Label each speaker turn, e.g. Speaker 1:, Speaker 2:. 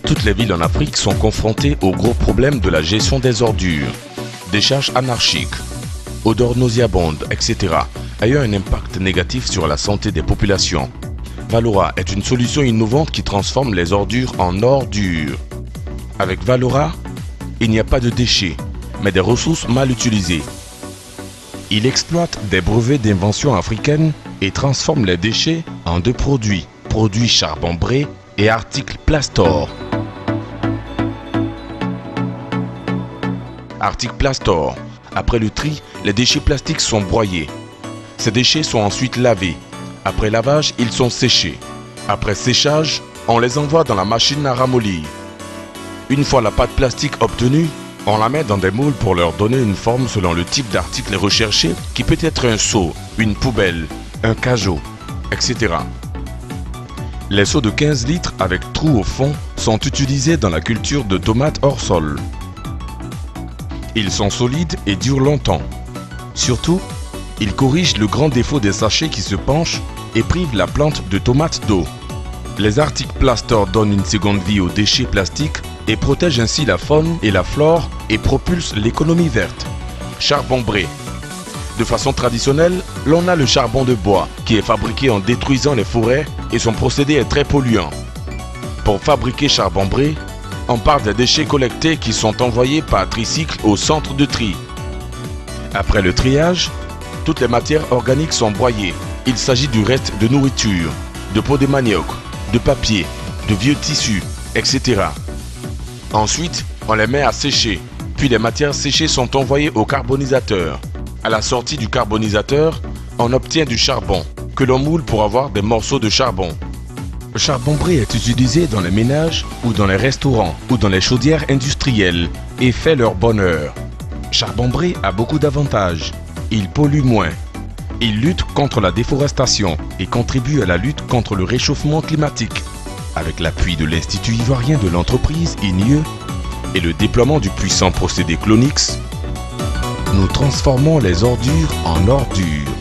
Speaker 1: Toutes les villes en Afrique sont confrontées au gros problème de la gestion des ordures, décharges anarchiques, odeurs nauséabondes, etc., ayant un impact négatif sur la santé des populations. Valora est une solution innovante qui transforme les ordures en ordures. Avec Valora, il n'y a pas de déchets, mais des ressources mal utilisées. Il exploite des brevets d'invention africaines et transforme les déchets en deux produits charbon-bré et articles Plastor. Article Plastor. Après le tri, les déchets plastiques sont broyés. Ces déchets sont ensuite lavés. Après lavage, ils sont séchés. Après séchage, on les envoie dans la machine à ramollir. Une fois la pâte plastique obtenue, on la met dans des moules pour leur donner une forme selon le type d'article recherché qui peut être un seau, une poubelle, un cajot, etc. Les seaux de 15 litres avec trou au fond sont utilisés dans la culture de tomates hors sol. Ils sont solides et durent longtemps. Surtout, ils corrigent le grand défaut des sachets qui se penchent et privent la plante de tomates d'eau. Les articles Plastor donnent une seconde vie aux déchets plastiques et protègent ainsi la faune et la flore et propulsent l'économie verte. Charbon-bré. De façon traditionnelle, l'on a le charbon de bois qui est fabriqué en détruisant les forêts et son procédé est très polluant. Pour fabriquer charbon-bré, on part des déchets collectés qui sont envoyés par tricycle au centre de tri. Après le triage, toutes les matières organiques sont broyées. Il s'agit du reste de nourriture, de peau de manioc, de papier, de vieux tissus, etc. Ensuite, on les met à sécher, puis les matières séchées sont envoyées au carbonisateur. À la sortie du carbonisateur, on obtient du charbon, que l'on moule pour avoir des morceaux de charbon. Le charbon-bré est utilisé dans les ménages ou dans les restaurants ou dans les chaudières industrielles et fait leur bonheur. Charbon-bré a beaucoup d'avantages. Il pollue moins. Il lutte contre la déforestation et contribue à la lutte contre le réchauffement climatique. Avec l'appui de l'Institut ivoirien de l'entreprise INIE et le déploiement du puissant procédé Clonix, nous transformons les ordures en ordures.